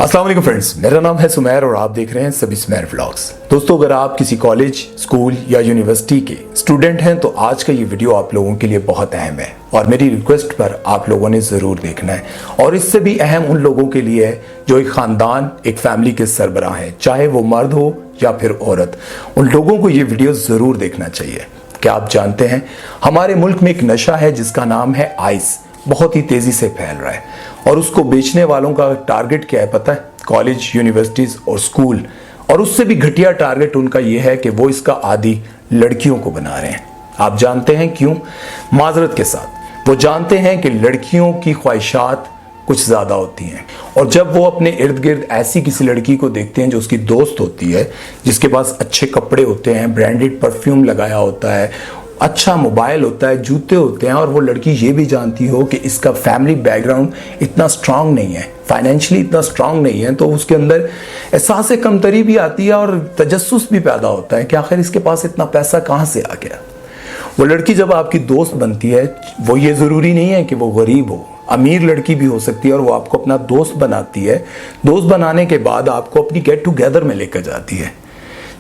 अस्सलाम वालेकुम फ्रेंड्स, मेरा नाम है सुमैर और आप देख रहे हैं सभी सुमैर व्लॉग्स। दोस्तों, अगर आप किसी कॉलेज, स्कूल या यूनिवर्सिटी के स्टूडेंट हैं तो आज का ये वीडियो आप लोगों के लिए बहुत अहम है और मेरी रिक्वेस्ट पर आप लोगों ने ज़रूर देखना है। और इससे भी अहम उन लोगों के लिए है जो एक ख़ानदान, एक फैमिली के सरबराह हैं, चाहे वो मर्द हो या फिर औरत। उन लोगों को ये वीडियो ज़रूर देखना चाहिए। क्या आप जानते हैं, हमारे मुल्क में एक नशा है जिसका नाम है आइस, बहुत ही तेजी से फैल रहा है और उसको बेचने वालों का टारगेट क्या है पता है? कॉलेज, यूनिवर्सिटीज और स्कूल। और उससे भी घटिया टारगेट उनका यह है कि वो इसका आदी लड़कियों को बना रहे हैं। आप जानते हैं क्यों? माजरत के साथ वो जानते हैं कि लड़कियों की ख्वाहिशात कुछ ज्यादा होती हैं और जब वो अपने इर्द गिर्द ऐसी किसी लड़की को देखते हैं जो उसकी दोस्त होती है, जिसके पास अच्छे कपड़े होते हैं, ब्रांडेड परफ्यूम लगाया होता है, अच्छा मोबाइल होता है, जूते होते हैं, और वो लड़की ये भी जानती हो कि इसका फैमिली बैकग्राउंड इतना स्ट्रांग नहीं है, फाइनेंशियली इतना स्ट्रांग नहीं है, तो उसके अंदर एहसास कमतरी भी आती है और तजस्सुस भी पैदा होता है कि आखिर इसके पास इतना पैसा कहाँ से आ गया। वो लड़की जब आपकी दोस्त बनती है, वो ये ज़रूरी नहीं है कि वो गरीब हो, अमीर लड़की भी हो सकती है, और वो आपको अपना दोस्त बनाती है। दोस्त बनाने के बाद आपको अपनी गेट टुगेदर में लेकर जाती है।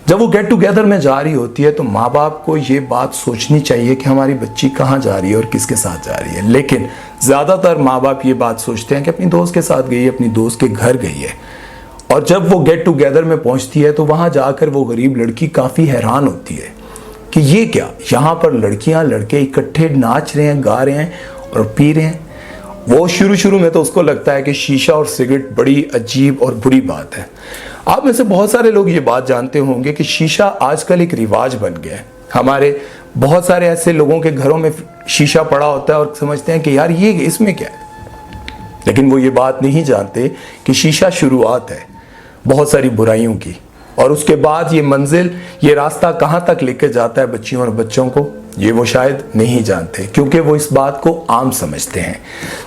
जब वो गेट टुगेदर में जा रही होती है तो माँ बाप को ये बात सोचनी चाहिए कि हमारी बच्ची कहाँ जा रही है और किसके साथ जा रही है, लेकिन ज़्यादातर माँ बाप ये बात सोचते हैं कि अपनी दोस्त के साथ गई है, अपनी दोस्त के घर गई है। और जब वो गेट टुगेदर में पहुँचती है तो वहाँ जाकर वो गरीब लड़की काफ़ी हैरान होती है कि ये क्या, यहाँ पर लड़कियाँ लड़के इकट्ठे नाच रहे हैं, गा रहे हैं और पी रहे हैं। वो शुरू में तो उसको लगता है कि शीशा और सिगरेट बड़ी अजीब और बुरी बात है। आप में से बहुत सारे लोग ये बात जानते होंगे कि शीशा आजकल एक रिवाज बन गया है। हमारे बहुत सारे ऐसे लोगों के घरों में शीशा पड़ा होता है और समझते हैं कि यार ये इसमें क्या है, लेकिन वो ये बात नहीं जानते कि शीशा शुरुआत है बहुत सारी बुराइयों की, और उसके बाद ये मंजिल, ये रास्ता कहाँ तक लेकर जाता है बच्चियों और बच्चों को, ये वो शायद नहीं जानते, क्योंकि वो इस बात को आम समझते हैं।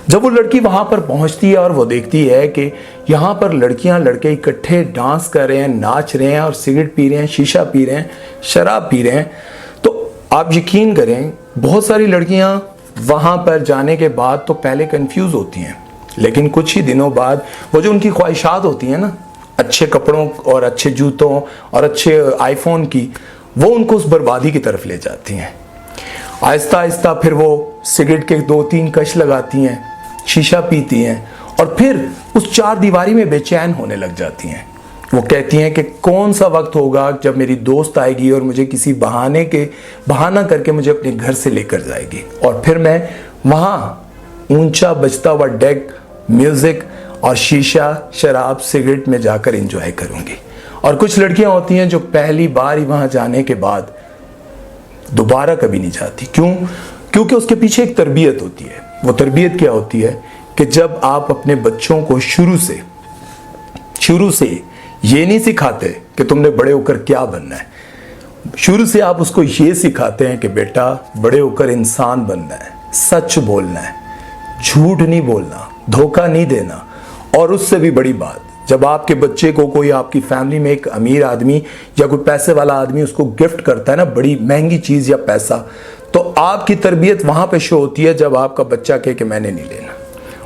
जब वो लड़की वहाँ पर पहुँचती है और वो देखती है कि यहाँ पर लड़कियाँ लड़के इकट्ठे डांस कर रहे हैं, नाच रहे हैं और सिगरेट पी रहे हैं, शीशा पी रहे हैं, शराब पी रहे हैं, तो आप यकीन करें बहुत सारी लड़कियाँ वहाँ पर जाने के बाद तो पहले कंफ्यूज होती हैं, लेकिन कुछ ही दिनों बाद वो जो उनकी ख्वाहिशात होती हैं ना, अच्छे कपड़ों और अच्छे जूतों और अच्छे आईफोन की, वो उनको उस बर्बादी की तरफ ले जाती हैं। आहिस्ता आहिस्ता फिर वो सिगरेट के 2-3 कश लगाती हैं, शीशा पीती हैं और फिर उस चार दीवारी में बेचैन होने लग जाती हैं। वो कहती हैं कि कौन सा वक्त होगा जब मेरी दोस्त आएगी और मुझे किसी बहाना करके मुझे अपने घर से लेकर जाएगी, और फिर मैं वहाँ ऊंचा बजता हुआ डेक, म्यूजिक और शीशा, शराब, सिगरेट में जाकर एंजॉय करूंगी। और कुछ लड़कियां होती हैं जो पहली बार ही वहां जाने के बाद दोबारा कभी नहीं जाती। क्यों? क्योंकि उसके पीछे एक तरबियत होती है। वो तरबियत क्या होती है कि जब आप अपने बच्चों को शुरू से ये नहीं सिखाते कि तुमने बड़े होकर क्या बनना है, शुरू से आप उसको ये सिखाते हैं कि बेटा बड़े होकर इंसान बनना है, सच बोलना है, झूठ नहीं बोलना, धोखा नहीं देना। और उससे भी बड़ी बात, जब आपके बच्चे को कोई आपकी फैमिली में एक अमीर आदमी या कोई पैसे वाला आदमी उसको गिफ्ट करता है ना, बड़ी महंगी चीज या पैसा, तो आपकी तरबियत वहां पे शो होती है जब आपका बच्चा कहे कि मैंने नहीं लेना।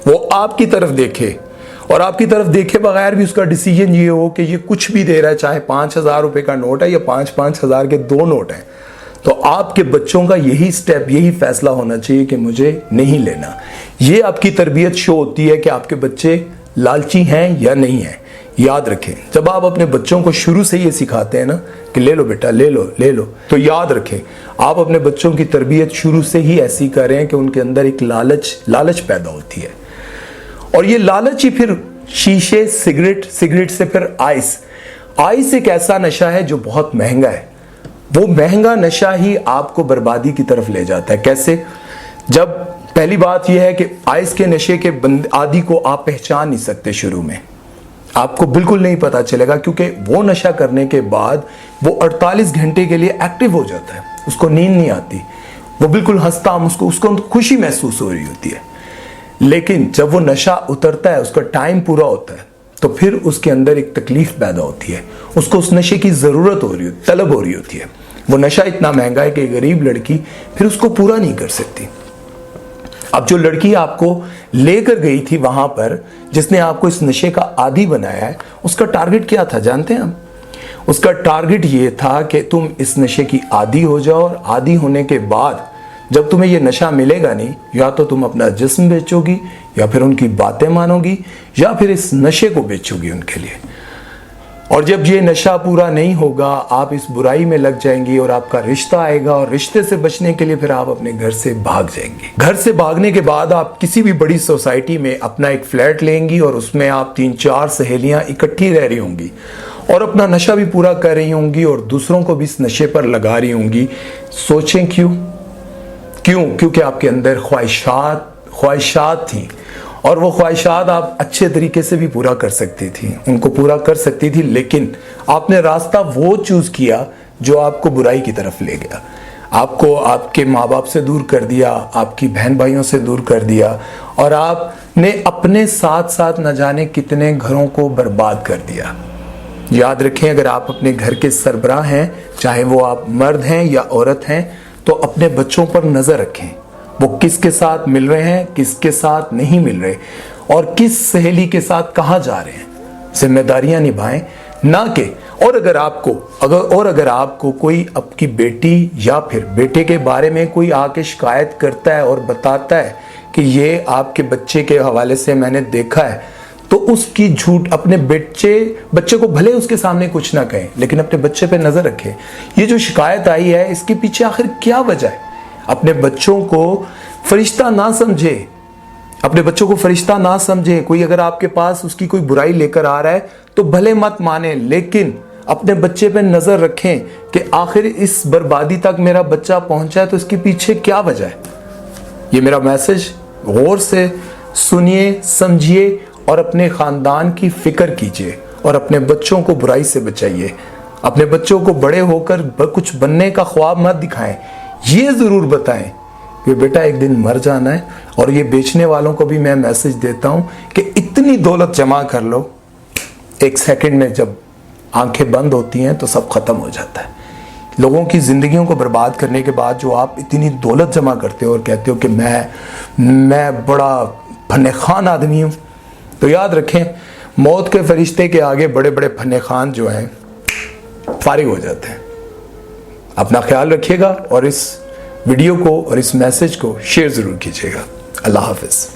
वो आपकी तरफ देखे और आपकी तरफ देखे बगैर भी उसका डिसीजन ये हो कि ये कुछ भी दे रहा है, चाहे 5,000 रुपए का नोट है या 5-5 हजार के 2 नोट हैं, तो आपके बच्चों का यही स्टेप, यही फैसला होना चाहिए कि मुझे नहीं लेना। ये आपकी तरबियत शो होती है कि आपके बच्चे लालची हैं या नहीं हैं। याद रखें, जब आप अपने बच्चों को शुरू से ये सिखाते हैं ना कि ले लो बेटा, ले लो, तो याद रखें आप अपने बच्चों की तरबियत शुरू से ही ऐसी करें कि उनके अंदर एक लालच पैदा होती है। और ये लालच ही फिर शीशे, सिगरेट से फिर आइस एक ऐसा नशा है जो बहुत महंगा है। वो महंगा नशा ही आपको बर्बादी की तरफ ले जाता है। कैसे? जब पहली बात यह है कि आइस के नशे के आदि को आप पहचान नहीं सकते। शुरू में आपको बिल्कुल नहीं पता चलेगा, क्योंकि वो नशा करने के बाद वो 48 घंटे के लिए एक्टिव हो जाता है, उसको नींद नहीं आती, वो बिल्कुल हंसता, उसको खुशी महसूस हो रही होती है। लेकिन जब वो नशा उतरता है, उसका टाइम पूरा होता है, तो फिर उसके अंदर एक तकलीफ पैदा होती है, उसको उस नशे की जरूरत हो रही होती, तलब हो रही होती है। वो नशा इतना महंगा है कि गरीब लड़की फिर उसको पूरा नहीं कर सकती। अब जो लड़की आपको लेकर गई थी वहां पर, जिसने आपको इस नशे का आदी बनाया है, उसका टारगेट क्या था जानते हैं हम? उसका टारगेट ये था कि तुम इस नशे की आदी हो जाओ, और आदी होने के बाद जब तुम्हें ये नशा मिलेगा नहीं, या तो तुम अपना जिस्म बेचोगी, या फिर उनकी बातें मानोगी, या फिर इस नशे को बेचोगी उनके लिए। और जब ये नशा पूरा नहीं होगा, आप इस बुराई में लग जाएंगी और आपका रिश्ता आएगा, और रिश्ते से बचने के लिए फिर आप अपने घर से भाग जाएंगे। घर से भागने के बाद आप किसी भी बड़ी सोसाइटी में अपना एक फ्लैट लेंगी, और उसमें आप 3-4 सहेलियां इकट्ठी रह रही होंगी और अपना नशा भी पूरा कर रही होंगी, और दूसरों को भी इस नशे पर लगा रही होंगी। सोचें क्यों? क्योंकि आपके अंदर ख्वाहिशात थी, और वो ख्वाहिशात आप अच्छे तरीके से भी पूरा कर सकती थी, उनको पूरा कर सकती थी, लेकिन आपने रास्ता वो चूज किया जो आपको बुराई की तरफ ले गया। आपको आपके माँ बाप से दूर कर दिया, आपकी बहन भाइयों से दूर कर दिया, और आपने अपने साथ साथ न जाने कितने घरों को बर्बाद कर दिया। याद रखें, अगर आप अपने घर के सरबराह हैं, चाहे वो आप मर्द हैं या औरत हैं, तो अपने बच्चों पर नजर रखें। वो किसके साथ मिल रहे हैं, किसके साथ नहीं मिल रहे, और किस सहेली के साथ कहाँ जा रहे हैं। जिम्मेदारियां निभाएं, ना कि और अगर आपको कोई आपकी बेटी या फिर बेटे के बारे में कोई आके शिकायत करता है और बताता है कि ये आपके बच्चे के हवाले से मैंने देखा है, तो उसकी झूठ अपने बच्चे को भले उसके सामने कुछ ना कहें, लेकिन अपने बच्चे पे नजर रखें। ये जो शिकायत आई है, इसके पीछे आखिर क्या वजह है? अपने बच्चों को फरिश्ता ना समझे, अपने बच्चों को फरिश्ता ना समझे। कोई अगर आपके पास उसकी कोई बुराई लेकर आ रहा है तो भले मत माने, लेकिन अपने बच्चे पे नजर रखें कि आखिर इस बर्बादी तक मेरा बच्चा पहुंचा है, तो इसके पीछे क्या वजह है। ये मेरा मैसेज गौर से सुनिए, समझिए, और अपने खानदान की फिक्र कीजिए, और अपने बच्चों को बुराई से बचाइए। अपने बच्चों को बड़े होकर कुछ बनने का ख्वाब मत दिखाएं, ये जरूर बताएं कि बेटा एक दिन मर जाना है। और ये बेचने वालों को भी मैं मैसेज देता हूं कि इतनी दौलत जमा कर लो, एक सेकंड में जब आंखें बंद होती हैं तो सब खत्म हो जाता है। लोगों की जिंदगियों को बर्बाद करने के बाद जो आप इतनी दौलत जमा करते हो और कहते हो कि मैं बड़ा फन्ने खान आदमी हूं, तो याद रखें, मौत के फरिश्ते के आगे बड़े बड़े फन्ने खान जो हैं फारिग हो जाते हैं। अपना ख्याल रखिएगा, और इस वीडियो को और इस मैसेज को शेयर जरूर कीजिएगा। अल्लाह हाफिज।